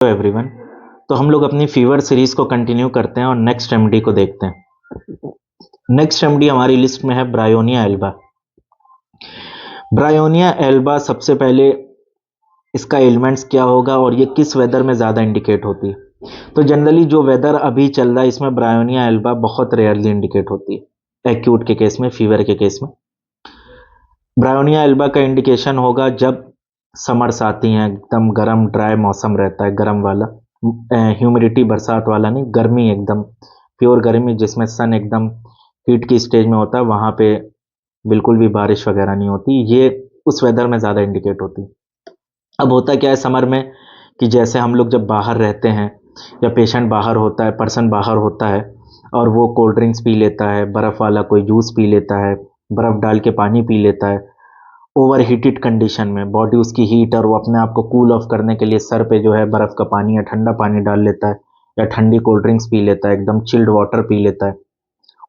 Hello everyone. तो हम लोग अपनी फीवर सीरीज को कंटिन्यू करते हैं और नेक्स्ट रेमेडी को देखते हैं। नेक्स्ट रेमेडी हमारी लिस्ट में है ब्रायोनिया एल्बा। ब्रायोनिया एल्बा सबसे पहले इसका एलिमेंट्स क्या होगा और ये किस वेदर में ज़्यादा इंडिकेट होती है। तो जनरली जो वेदर अभी चल रहा है इसमें ब्रायोनिया एल्बा बहुत रेयरली इंडिकेट होती है, एक्यूट के केस में, फीवर के केस में। ब्रायोनिया एल्बा का इंडिकेशन होगा जब समर्स आती हैं, एकदम गर्म ड्राई मौसम रहता है, गर्म वाला, ह्यूमिडिटी बरसात वाला नहीं, गर्मी एकदम प्योर गर्मी जिसमें सन एकदम हीट की स्टेज में होता है, वहाँ पे बिल्कुल भी बारिश वगैरह नहीं होती, ये उस वेदर में ज़्यादा इंडिकेट होती है। अब होता क्या है समर में कि जैसे हम लोग जब बाहर रहते हैं या पेशेंट बाहर होता है, पर्सन बाहर होता है और वो कोल्ड ड्रिंक्स पी लेता है, बर्फ़ वाला कोई जूस पी लेता है, बर्फ़ डाल के पानी पी लेता है, ओवर हीटेड कंडीशन में बॉडी उसकी हीट और वो अपने आप को कूल ऑफ करने के लिए सर पे जो है बर्फ़ का पानी या ठंडा पानी डाल लेता है या ठंडी कोल्ड ड्रिंक्स पी लेता है, एकदम चिल्ड वाटर पी लेता है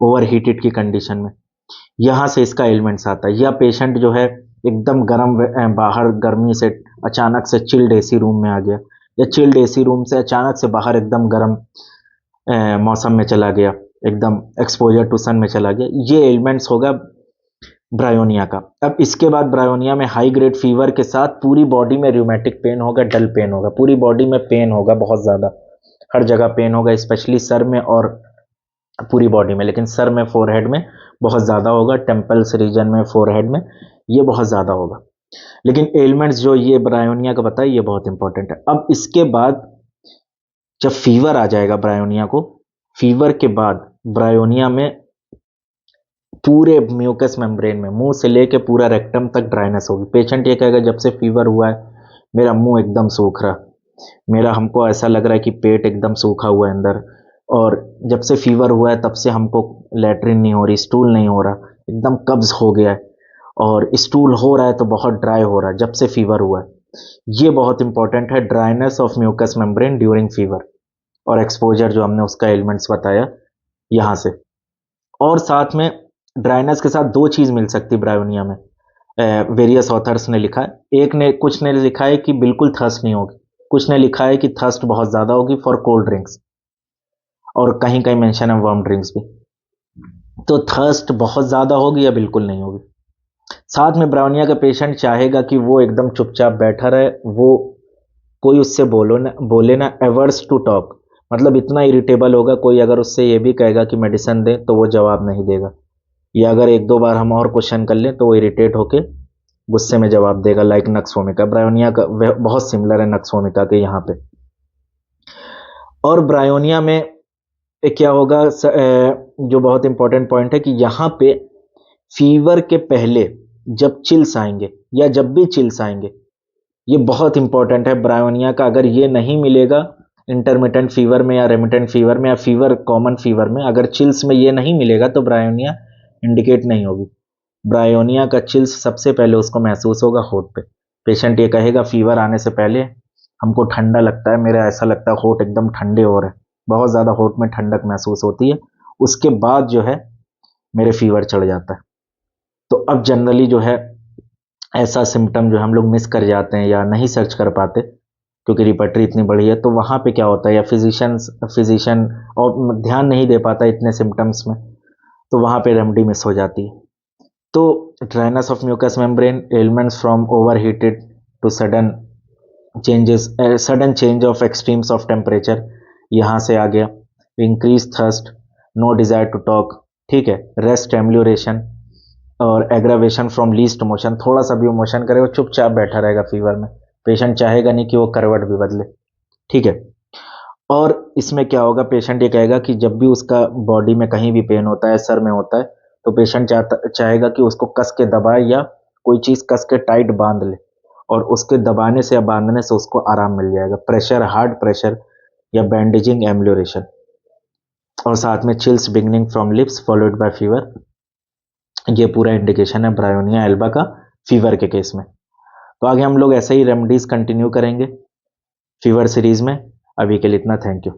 ओवर हीटेड की कंडीशन में। यहाँ से इसका एलिमेंट्स आता है। या पेशेंट जो है एकदम गर्म बाहर गर्मी से अचानक से चिल्ड एसी रूम में आ गया या चिल्ड एसी रूम से अचानक से बाहर एकदम गर्म मौसम में चला गया, एकदम एक्सपोजर टू सन में चला गया, ये एलिमेंट्स होगा ब्रायोनिया का। अब इसके बाद ब्रायोनिया में हाई ग्रेड फीवर के साथ पूरी बॉडी में रूमेटिक पेन होगा, डल पेन होगा, पूरी बॉडी में पेन होगा, बहुत ज़्यादा हर जगह पेन होगा, स्पेशली सर में और पूरी बॉडी में, लेकिन सर में, फोरहेड में बहुत ज़्यादा होगा, टेम्पल्स रीजन में, फोरहेड में ये बहुत ज़्यादा होगा। लेकिन एलिमेंट्स जो ये ब्रायोनिया का बताया ये बहुत इंपॉर्टेंट है। अब इसके बाद जब फीवर आ जाएगा ब्रायोनिया को, फीवर के बाद ब्रायोनिया में पूरे म्यूकस मेम्ब्रेन में, मुंह से लेके पूरा रेक्टम तक ड्राइनेस होगी। पेशेंट ये कहेगा जब से फीवर हुआ है मेरा मुंह एकदम सूख रहा, मेरा हमको ऐसा लग रहा है कि पेट एकदम सूखा हुआ है अंदर, और जब से फीवर हुआ है तब से हमको लैट्रिन नहीं हो रही, स्टूल नहीं हो रहा, एकदम कब्ज हो गया है, और स्टूल हो रहा है तो बहुत ड्राई हो रहा है जब से फीवर हुआ है। ये बहुत इंपॉर्टेंट है, dryness of mucous membrane during fever और एक्सपोजर जो हमने उसका एलिमेंट्स बताया यहाँ से। और साथ में ड्राइनेस के साथ दो चीज़ मिल सकती ब्रायोनिया में, वेरियस ऑथर्स ने लिखा है। कुछ ने लिखा है कि बिल्कुल थर्स्ट नहीं होगी, कुछ ने लिखा है कि थर्स्ट बहुत ज़्यादा होगी फॉर कोल्ड ड्रिंक्स, और कहीं कहीं मेंशन है वार्म ड्रिंक्स भी। तो थर्स्ट बहुत ज़्यादा होगी या बिल्कुल नहीं होगी। साथ में ब्रायोनिया का पेशेंट चाहेगा कि वो एकदम चुपचाप बैठा रहे, वो कोई उससे बोले ना, एवर्स टू टॉक, मतलब इतना इरिटेबल होगा, कोई अगर उससे ये भी कहेगा कि मेडिसिन दे तो वो जवाब नहीं देगा, या अगर एक दो बार हम और क्वेश्चन कर लें तो वो इरिटेट होके गुस्से में जवाब देगा, लाइक नक्स वोमिका। ब्रायोनिया का बहुत सिमिलर है नक्स वोमिका के यहाँ पे। और ब्रायोनिया में क्या होगा, जो बहुत इंपॉर्टेंट पॉइंट है कि यहाँ पे फीवर के पहले जब चिल्स आएंगे या जब भी चिल्स आएंगे, ये बहुत इंपॉर्टेंट है ब्रायोनिया का। अगर ये नहीं मिलेगा इंटरमिटेंट फीवर में या रेमिटेंट फीवर में या फीवर कॉमन फीवर में, अगर चिल्स में ये नहीं मिलेगा तो ब्रायोनिया इंडिकेट नहीं होगी। ब्रायोनिया का चिल्स सबसे पहले उसको महसूस होगा होठ पे। पेशेंट ये कहेगा फीवर आने से पहले हमको ठंडा लगता है, मेरा ऐसा लगता है होठ एकदम ठंडे हो रहे हैं, बहुत ज़्यादा होठ में ठंडक महसूस होती है, उसके बाद जो है मेरे फीवर चढ़ जाता है। तो अब जनरली जो है ऐसा सिम्टम जो हम लोग मिस कर जाते हैं या नहीं सर्च कर पाते क्योंकि रिपर्टरी इतनी बड़ी है, तो वहाँ पे क्या होता है, या फिजिशियन और ध्यान नहीं दे पाता इतने सिम्टम्स में, तो वहाँ पे रेमेडी मिस हो जाती है। तो dryness of mucous membrane, elements from over heated to sudden change of extremes of temperature, यहाँ से आ गया। Increase thirst, no desire to talk, ठीक है, रेस्ट एम्यूलेशन और एग्रावेशन फ्रॉम लीस्ट मोशन, थोड़ा सा भी वो मोशन करे वो चुपचाप बैठा रहेगा फीवर में, पेशेंट चाहेगा नहीं कि वो करवट भी बदले, ठीक है। और इसमें क्या होगा, पेशेंट ये कहेगा कि जब भी उसका बॉडी में कहीं भी पेन होता है, सर में होता है, तो पेशेंट चाहेगा कि उसको कस के दबाए या कोई चीज़ कस के टाइट बांध ले, और उसके दबाने से या बांधने से उसको आराम मिल जाएगा। प्रेशर, हार्ड प्रेशर या बैंडेजिंग एम्यूलेशन, और साथ में chills beginning from lips followed by fever, ये पूरा इंडिकेशन है ब्रायोनिया एल्बा का फीवर के केस में। तो आगे हम लोग ऐसे ही रेमेडीज कंटिन्यू करेंगे फीवर सीरीज में। अभी के लिए इतना, थैंक यू।